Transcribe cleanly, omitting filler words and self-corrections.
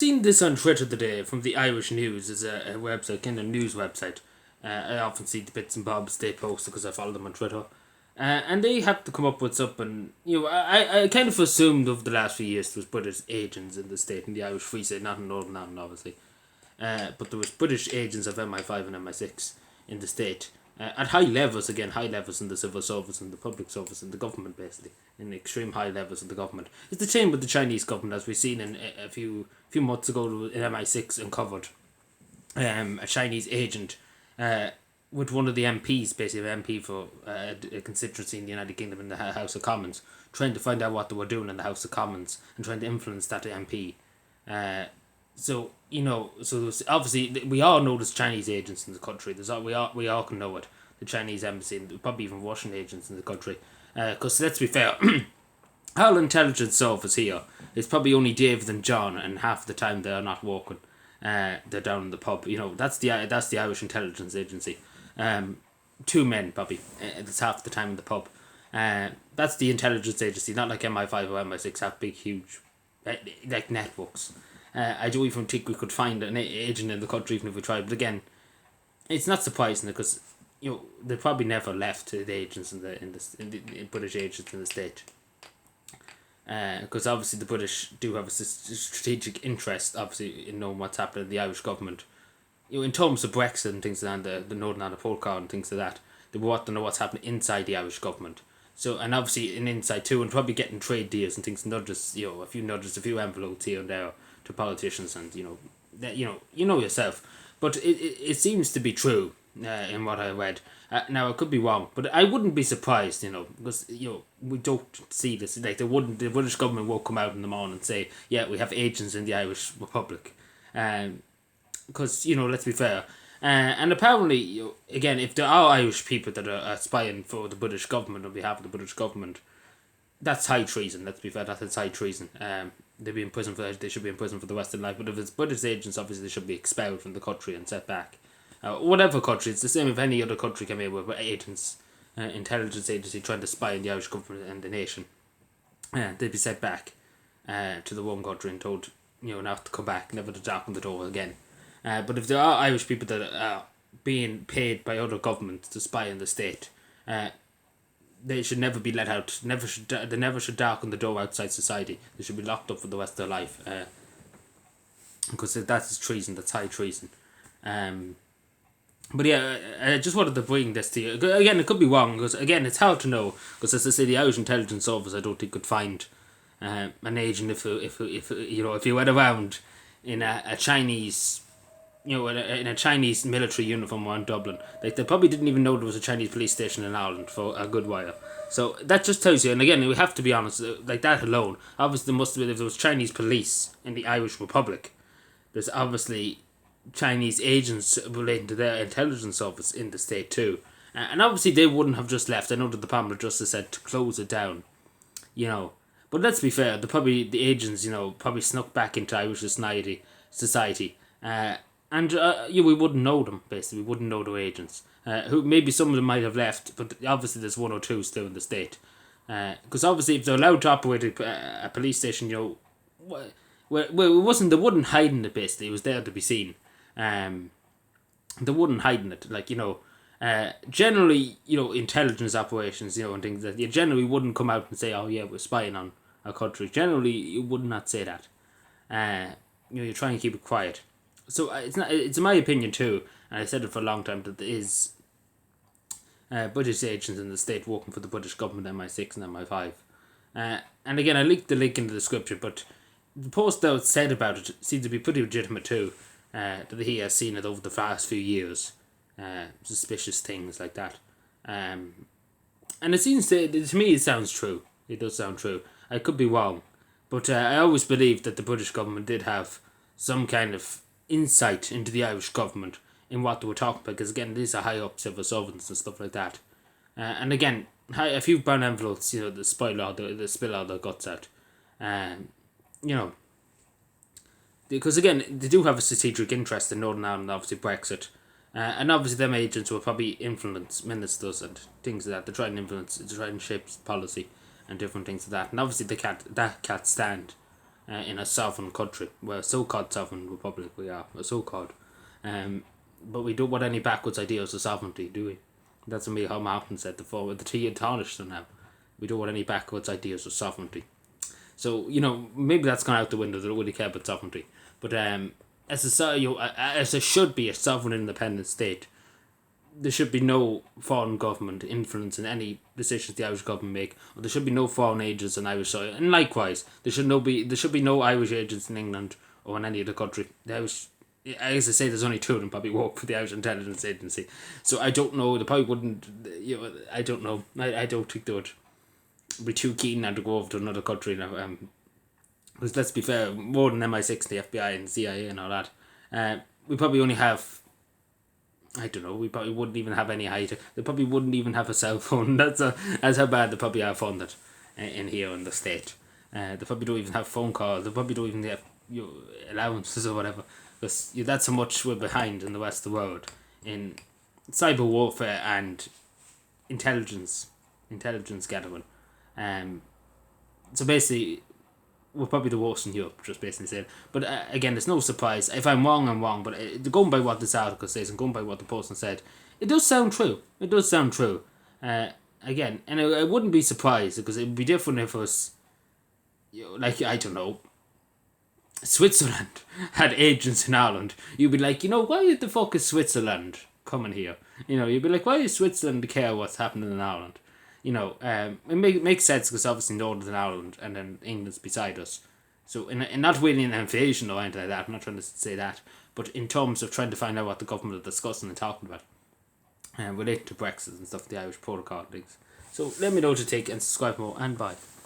Seen this on Twitter today from the Irish News. Is a website, kind of news website. I often see the bits and bobs they post because I follow them on Twitter. And they have to come up with something. I kind of assumed over the last few years there was British agents in the state, in the Irish Free State, not in Northern Ireland, obviously. But there was British agents of MI5 and MI6 in the state. At high levels, again, high levels in the civil service and the public service and the government, basically, in extreme high levels of the government. It's the same with the Chinese government, as we've seen in a few months ago in MI6 uncovered a Chinese agent with one of the MPs, basically an MP for a constituency in the United Kingdom in the House of Commons, trying to find out what they were doing in the House of Commons and trying to influence that MP. So obviously we all know there's Chinese agents in the country. We all can know it. The Chinese embassy and probably even Russian agents in the country. Because let's be fair, our intelligence service here is probably only David and John, and half the time they're not working. They're down in the pub. That's the Irish intelligence agency. Two men probably. That's half the time in the pub. That's the intelligence agency. Not like MI5 or MI6 have big huge like networks. I don't even think we could find an agent in the country even if we tried. But again, it's not surprising because they probably never left the agents in British agents in the state. Because obviously the British do have a strategic interest, obviously, in knowing what's happening in the Irish government. In terms of Brexit and things like that, the Northern Ireland Protocol and things like that, they want to know what's happening inside the Irish government. So, and obviously in inside too, and probably getting trade deals and things, not just a few nudges, a few envelopes here and there to politicians, and you know yourself. But it seems to be true in what I read. Now I could be wrong, but I wouldn't be surprised, because we don't see this. Like the British government won't come out in the morning and say, yeah, we have agents in the Irish Republic, because let's be fair. And apparently, again, if there are Irish people that are spying for the British government on behalf of the British government, that's high treason. Let's be fair, that's high treason. They should be in prison for the rest of their life. But if it's British agents, obviously they should be expelled from the country and set back. Whatever country, it's the same if any other country came in with agents, intelligence agency trying to spy on the Irish government and the nation. They'd be set back to the one country and told, not to come back, never to darken the door again. But if there are Irish people that are being paid by other governments to spy on the state, they should never be let out. They never should darken the door outside society. They should be locked up for the rest of their life. Because that is treason. That's high treason. But yeah, I just wanted to bring this to you. Again, it could be wrong because again, it's hard to know. Because as I say, the Irish intelligence service, I don't think could find an agent if he went around in a Chinese in a Chinese military uniform around Dublin. Like, they probably didn't even know there was a Chinese police station in Ireland for a good while. So that just tells you, and again, we have to be honest, like that alone, obviously there must have been, if there was Chinese police in the Irish Republic, there's obviously Chinese agents relating to their intelligence service in the state too. And obviously they wouldn't have just left. I know that the Department of Justice said to close it down, But let's be fair, the agents, probably snuck back into Irish society. And we wouldn't know them, basically. We wouldn't know their agents. Who maybe some of them might have left, but obviously there's one or two still in the state. Because obviously if they're allowed to operate a police station, it wasn't, they wouldn't hide in it, basically. It was there to be seen. They wouldn't hide in it. Like, generally, intelligence operations, and things that you generally wouldn't come out and say, oh yeah, we're spying on our country. Generally, you would not say that. You try and keep it quiet. So it's in my opinion too, and I said it for a long time, that there is British agents in the state working for the British government, MI6 and MI5. And again, I linked the link in the description, but the post that said about it seems to be pretty legitimate too, that he has seen it over the past few years, suspicious things like that. And it seems to me it sounds true. It does sound true. I could be wrong, but I always believed that the British government did have some kind of insight into the Irish government in what they were talking about, because again, these are high up civil servants and stuff like that. And again, a few brown envelopes, they spill all their guts out. Because again, they do have a strategic interest in Northern Ireland, obviously Brexit. And obviously them agents will probably influence ministers and things like that. They try and shape policy and different things like that. And obviously that can't stand in a sovereign country. Well, so-called sovereign republic we are, a so-called. But we don't want any backwards ideas of sovereignty, do we? That's what me how Martin said before with the tea and tarnished now. We don't want any backwards ideas of sovereignty. So, maybe that's gone out the window. They don't really care about sovereignty. But as there should be a sovereign independent state, there should be no foreign government influence in any decisions the Irish government make, or there should be no foreign agents on Irish soil. And likewise, there should be no Irish agents in England or in any other country. The Irish, as I say, there's only two of them probably work for the Irish Intelligence Agency. So I don't know. They probably wouldn't. I don't know. I don't think they would be too keen now to go over to another country now. Because let's be fair, more than MI6, the FBI and CIA and all that, we probably only have. I don't know. We probably wouldn't even have any high. They probably wouldn't even have a cell phone. That's how bad they probably are funded in here in the state. They probably don't even have phone calls. They probably don't even have allowances or whatever. Because that's how much we're behind in the rest of the world in cyber warfare and intelligence gathering. So basically, we're probably the worst in Europe, just basically saying. But again, it's no surprise. If I'm wrong, I'm wrong. But going by what this article says and going by what the person said, it does sound true. It does sound true. Again, and I wouldn't be surprised because it would be different if it was, like, I don't know, Switzerland had agents in Ireland. You'd be like, why the fuck is Switzerland coming here? You'd be like, why is Switzerland care what's happening in Ireland? It makes sense because obviously Northern Ireland and then England's beside us. So, in not really an invasion or anything like that, I'm not trying to say that, but in terms of trying to find out what the government are discussing and talking about, related to Brexit and stuff, the Irish protocol and things. So, let me know to take and subscribe more, and bye.